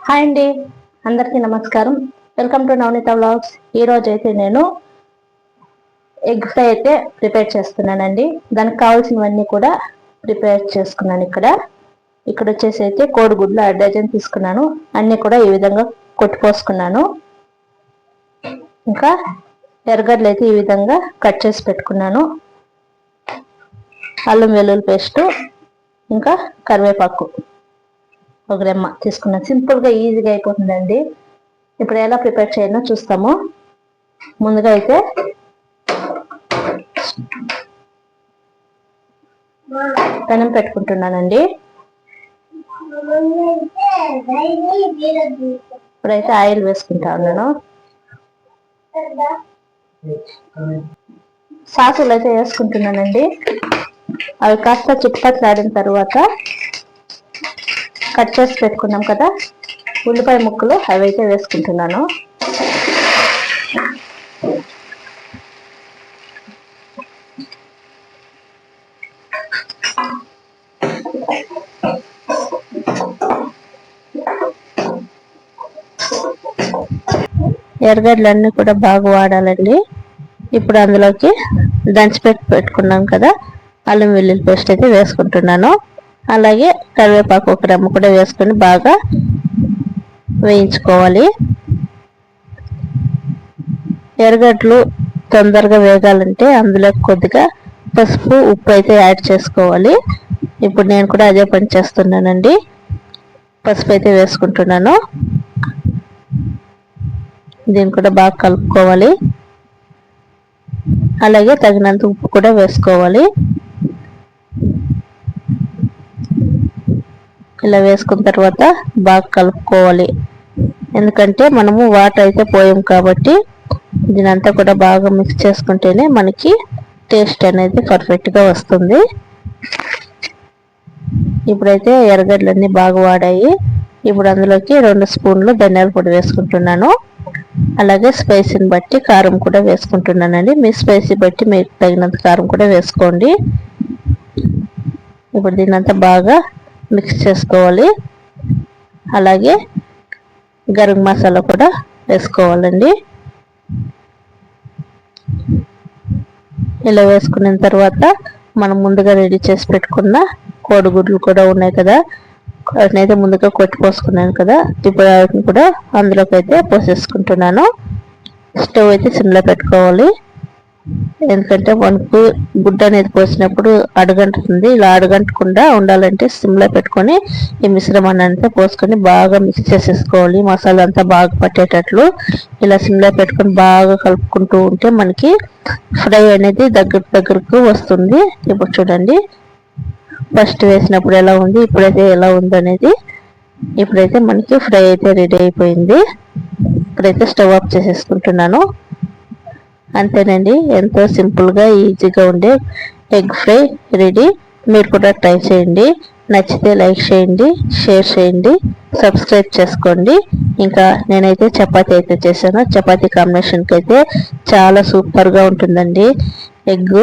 Hi అండి, అందరికీ నమస్కారం. Welcome to Navaneetha vlogs. ఈరోజు అయితే నేను ఎగ్ ఫ్రై అయితే ప్రిపేర్ చేస్తున్నానండి. దానికి కావాల్సినవన్నీ కూడా ప్రిపేర్ చేసుకున్నాను. ఇక్కడ వచ్చేసి అయితే కోడిగుడ్లు 1 డజన్ తీసుకున్నాను. అన్నీ కూడా ఈ విధంగా కొట్టిపోసుకున్నాను. ఇంకా ఎర్రగడ్డలు అయితే ఈ విధంగా కట్ చేసి పెట్టుకున్నాను. అల్లం వెల్లుల్లి పేస్టు, ఇంకా కరివేపాకు 1 రెమ్మ తీసుకున్నాను. సింపుల్గా ఈజీగా అయిపోతుందండి. ఇప్పుడు ఎలా ప్రిపేర్ చేయాలో చూస్తాము. ముందుగా అయితే పెనం పెట్టుకుంటున్నానండి. ఇప్పుడైతే ఆయిల్ వేసుకుంటా ఉన్నాను. సాసులు అయితే వేసుకుంటున్నానండి. అవి కాస్త చిట్పట్లాడిన తర్వాత కట్ చేసి పెట్టుకున్నాం కదా ఉల్లిపాయ ముక్కలు, అవి అయితే వేసుకుంటున్నాను. ఎర్రగడ్డలన్నీ కూడా బాగా వాడాలండి. ఇప్పుడు అందులోకి దంచి పెట్టుకున్నాం కదా అల్లం వెల్లుల్లి పేస్ట్ అయితే వేసుకుంటున్నాను. అలాగే కరివేపాకు 1 రెమ్మ కూడా వేసుకొని బాగా వేయించుకోవాలి. ఎర్రగడ్డలు తొందరగా వేగాలంటే అందులో కొద్దిగా పసుపు, ఉప్పు అయితే యాడ్ చేసుకోవాలి. ఇప్పుడు నేను కూడా అదే పని చేస్తున్నానండి. పసుపు అయితే వేసుకుంటున్నాను. దీన్ని కూడా బాగా కలుపుకోవాలి. అలాగే తగినంత ఉప్పు కూడా వేసుకోవాలి. ఇలా వేసుకున్న తర్వాత బాగా కలుపుకోవాలి. ఎందుకంటే మనము వాటర్ అయితే పోయాం కాబట్టి దీనంతా కూడా బాగా మిక్స్ చేసుకుంటేనే మనకి టేస్ట్ అనేది పర్ఫెక్ట్గా వస్తుంది. ఇప్పుడైతే ఎర్రగడ్డలన్నీ బాగా వాడాయి. ఇప్పుడు అందులోకి 2 స్పూన్లు ధనియాల పొడి వేసుకుంటున్నాను. అలాగే స్పైసీని బట్టి కారం కూడా వేసుకుంటున్నానండి. మీ స్పైసీ బట్టి మీకు తగినంత కారం కూడా వేసుకోండి. ఇప్పుడు దీనంతా బాగా మిక్స్ చేసుకోవాలి. అలాగే గరం మసాలా కూడా వేసుకోవాలండి. ఇలా వేసుకున్న తర్వాత మనం ముందుగా రెడీ చేసి పెట్టుకున్న కోడిగుడ్లు కూడా ఉన్నాయి కదా, వాటిని అయితే ముందుగా కొట్టిపోసుకున్నాను కదా. ఇప్పుడు వాటిని కూడా అందులోకి అయితే పోసేసుకుంటున్నాను. స్టవ్ అయితే సిమ్లో పెట్టుకోవాలి. ఎందుకంటే మనకు గుడ్డ అనేది పోసినప్పుడు అడుగంటుతుంది. ఇలా అడుగంటకుండా ఉండాలంటే సిమ్లో పెట్టుకొని ఈ మిశ్రమాన్ని అంతా పోసుకొని బాగా మిక్స్ చేసేసుకోవాలి. మసాలా అంతా బాగా పట్టేటట్లు ఇలా సిమ్లో పెట్టుకొని బాగా కలుపుకుంటూ ఉంటే మనకి ఫ్రై అనేది దగ్గరకు వస్తుంది. ఇప్పుడు చూడండి, ఫస్ట్ వేసినప్పుడు ఎలా ఉంది, ఇప్పుడైతే ఎలా ఉంది అనేది. ఇప్పుడైతే మనకి ఫ్రై అయితే రెడీ అయిపోయింది. ఇప్పుడైతే స్టవ్ ఆఫ్ చేసేసుకుంటున్నాను. అంతేనండి, ఎంతో సింపుల్గా ఈజీగా ఉండే ఎగ్ ఫ్రై రెడీ. మీరు కూడా ట్రై చేయండి. నచ్చితే లైక్ చేయండి, షేర్ చేయండి, సబ్స్క్రైబ్ చేసుకోండి. ఇంకా నేనైతే చపాతీ అయితే చేశాను. చపాతీ కాంబినేషన్కి అయితే చాలా సూపర్గా ఉంటుందండి ఎగ్.